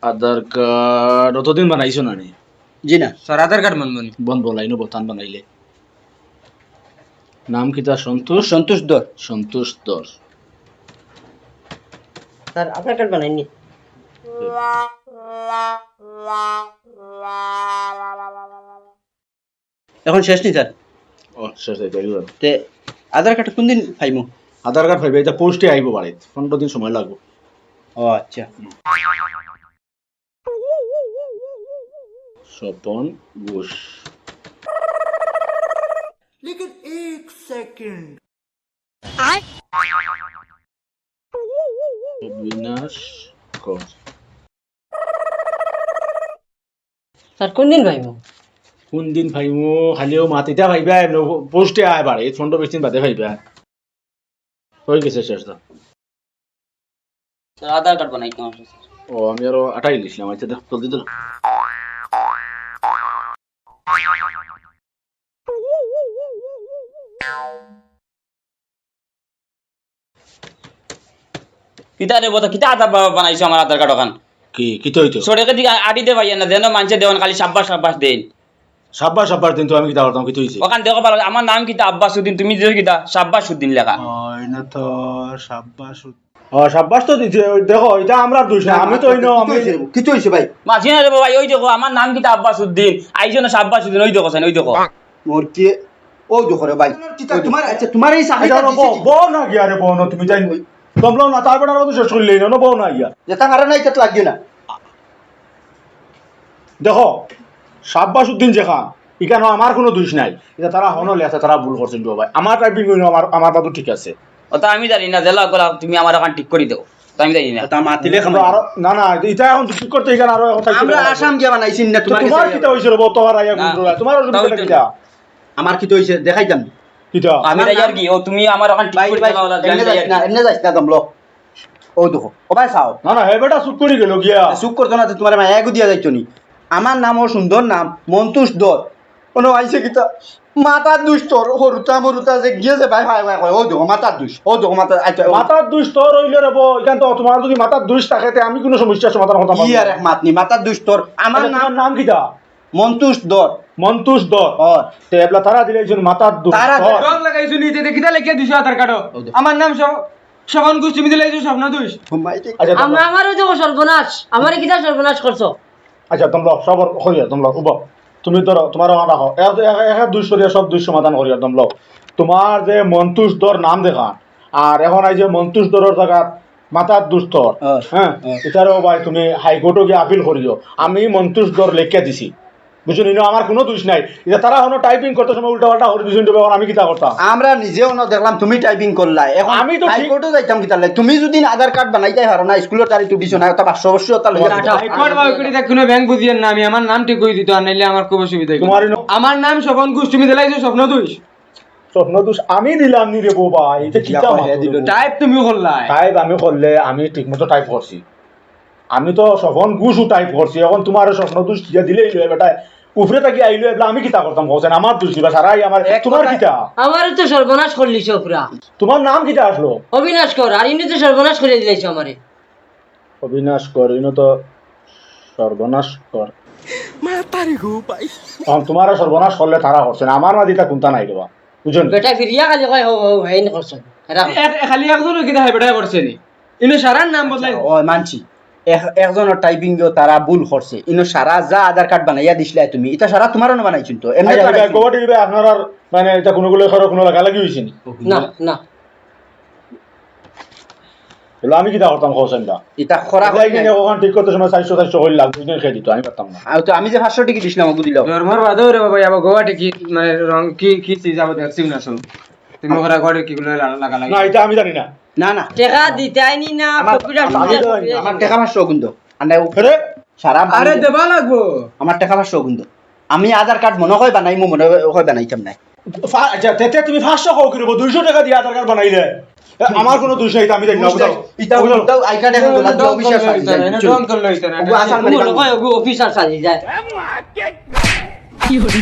আধার card অতদিন বানাইছো না নি? জি না স্যার আধার কার্ড মানবনি বন বলাইনো বতান বানাইলে নাম কিতা? সন্তোষ সন্তোষ দর সন্তোষ দর। স্যার আধার কার্ড বানাইনি। এখন শেষ নি স্যার ও শেষ হয়ে গেল। তে আধার কার্ড কোন দিন পাইমু? আধার কার্ড পাইবে, এটা পোস্টে আইব বাড়িত, 15 দিন সময় লাগবে। ও আচ্ছা স্বপন ঘোষ। অবিনাশ কর। স্যার কোন দিন পাইব? কোন দিন ভাইমো খালিও মাতিটা ভাইবা পোস্টে আয় বাড়ি, 15-20 দিন বাদে ভাইবা। হয়ে গেছে শেষ তো। স্যার আধার কার্ড বানাইতে হবে স্যার। ও আমি আরো 28 লিখলাম। আচ্ছা দেখ জলদি তো। কিতা রে বতা কিতা আধার বানাইছো আমার আধার কার্ড ওখান কি কি তো হইতো? সড়কে দিকে আড়ি দে ভাইয়া না দেন মানছে দেওয়ান খালি সাব্বাস সাব্বাস দেন সাব্বাস সাব্বাস দিন তো আমি কিতা করতাম, কি তো হইছে? ওখান দেখো ভালো আমার নাম কিতা আব্বাসউদ্দিন, তুমি যে কিতা সাব্বাসউদ্দিন লেখা হয় না তো সাব্বাস। ও সাব্বাস তো দিছে। ওই দেখো এটা আমরা দোষ না, আমি তো হইনো আমি কিছু হইছে ভাই মাঝি না রে ভাই ওই দেখো আমার নাম কিতা আব্বাসউদ্দিন আইছো না সাব্বাসউদ্দিন ওই দেখো ওই দেখো মোর কি ও দেখো রে ভাই তোমার আচ্ছা তোমার এই সাহায্য এটা বউ বউ না গিয়া রে বউ না, তুমি জানি তোমরাও না তারপর আর তো শেষ করলেই না বউ না গিয়া। যেটা আর নাই তা লাগিও না দেখো সাব্বাস উদ্দিন যেখান এখানে আমার কোনো দোষ নাই, এটা তারা হনলে আছে, তারা ভুল করছেন তো ভাই। আমার টাইপিং হইলো আমার দাদু ঠিক আছে। ওটা আমি জানি না জেলা গলা তুমি আমার ওখান ঠিক করে দাও তো আমি জানি না তা মাতিলে আমরা আরো না না এটা এখন ঠিক করতে এখানে আরো এখন থাকতে আমরা হবে। আসাম গিয়া বানাইছি না তো তোমার তোমার কাছে কিটা হইছিল বউ তোমার আইয়া না, কোন তোমার অসুবিধা তাও কিটা? আমার কি তো হইছে দেখাইতাম কিটা আমি যাই আর কি ও তুমি আমার ওখান ঠিক ভাই করে ভাই দাও এমনে যাইস না এমনে যাইস না দমলো ও দেখো ও ভাই চাও না না হে বেটা চুপ করে গেল গিয়া। সুখ করতো না তোমার মায়া এগু দিয়া যাইতো নি আমার নামও সুন্দর নাম মন্তুষ দর কোনো আইছে কিতা মাতার দুষ্টর হরুতা মরুতা যে গিয়েছে ভাই ভাই ভাই ও দেখো মাতার দুষ ও দেখো মাতার আচ্ছা মাথার দুষ তোর হইলে রে বউ, এখান তো তোমার যদি মাথার দুষ থাকে তে আমি কোনো সমস্যার সমাধান হতাম কি আর এক মাতনি মাতার দুষ্টর আমার নাম নাম নাম কিটা? মন্তুষ দর মন্তুষ দর। ও তে এবলা তারা দিলে একজন মাথার দুষ তারা দর। রং লাগাইছো নিতে দেখি তা লিখে দিছো আধার কার্ড আমার নাম শবন ঘোষ, তুমি দিলে স্বপ্ন দুষ। আচ্ছা তোমরা আমারও দেখো সর্বনাশ, আমারে কিটা সর্বনাশ করছো? আচ্ছা তোমরা সবর হইয়া তোমরা উব তুমি ধরো তোমার রাখো এক দুই সরিয়া সব দুই সমাধান করিয়া তোমরা। তোমার যে মন্তুষ দর নাম দেখা আর এখন এই যে মন্তুষ দরের জায়গা মাথার দুস্তর, হ্যাঁ এটারও ভাই তুমি হাইকোর্টে গিয়ে আপিল করিও। আমি মন্তুষ দর লেখিয়া দিছি, বুঝছো নি? আমার কোনো দোষ নাই। এটা তারা হলো টাইপিং করতে সময় উল্টা পাল্টা করে দিছেন, আমি কিতা করতাম? আমরা নিজেও না দেখলাম তুমি টাইপিং করলা এখন আমি তো ঠিক- হাইকোর্টে যাইতাম কিতা লাগে তুমি যদি আধার কার্ড বানাইতে পারো না স্কুলের তারিখ দিছো না তা 500 বছর তা লইয়া হাইকোর্ট বা করে দেখ কোনো ব্যাংক বুঝিয়েন না, আমি আমার নাম ঠিক করে দিতে আর নাইলে আমার খুব অসুবিধা হইবে। তোমার আমার নাম শবন ঘোষ, তুমি দিলাইছো স্বপ্ন দুষ। স্বপ্ন দোষ আমি দিলাম নি রে বউ ভাই, এটা কিতা দিল টাইপ তুমি করলাই টাইপ আমি করলে আমি ঠিকমতো টাইপ করছি। আমি তো সফন গুছু টাইপ করছি। এখন তোমার স্বপ্ন দোষ দিয়া দিলেই লয় বেটা উপরে থাকি আইলো এবলা আমি কিতা করতাম হোসেন? আমার দোষ দিবা সারাই আমার। তোমার কিতা? আমারে তো সর্বনাশ করলিছো পুরা। তোমার নাম কিতা আসলো? অবিনাশ কর, আর ইনি তো সর্বনাশ করে দিলাইছো আমারে। অবিনাশ কর, ইনো তো সর্বনাশ কর। তোমার সর্বনাশ করলে তারা করছে না, আমার মাদিটা কোনটা নাই দেবা বুঝুন। বেটা ফিরিয়া কাজে কয় হেন করছো এরা খালি একজনও কিতা হয় বেটাই করছে নি, ইনো সারার নাম বদলাই। ও মানছি একজনের টাইপিং তারা ভুল করছে ইনো সারা যা আধার কার্ড বানাইয়া দিছিলা তুমি এটা সারা তোমারও না বানাইছিল তো এমনি তো বানাইছিল। গোবর দিবে আপনার আর মানে এটা কোনো গুলো কোনো লাগালাগি হয়েছে নি? না না এগুলো আমি কিতা করতাম হোসেন দা? এটা খরা যাই কিনে ওখান ঠিক করতে সময় 400 হইল লাখ বুঝনে খেয়ে দিত, আমি পারতাম না। আর তো আমি যে 500 টাকা দিছিলাম ওগু দিলাম ধর্মর বাদও রে বাবা আবার গোয়াটে কি মানে রং কি কি চিজ আবার দেখছি না শুন তুমি ওরা করে কি গুলো লাগা লাগে না এটা আমি জানি না। না না টাকা দিতে আইনি না কপিটা আমার টাকা 500 গুণ দাও আন্ডা আরে সারা আরে দেবা লাগবো আমার টাকা 500 গুণ দাও আমি আধার কার্ড মনে হয় বানাইমু মনে হয় বানাইতাম না আচ্ছা তেতে তুমি 500 খাও কিরব 200 টাকা দিয়ে আধার কার্ড বানাইলে আমার কোনো দোষ নাই, আমি জানি না। বুঝাও এটা দাও আই কার্ড এখন দোলা দাও অফিসার রং করলো হইতো না ওগু আসান মানে অফিসার সাজি যায়। কি হলো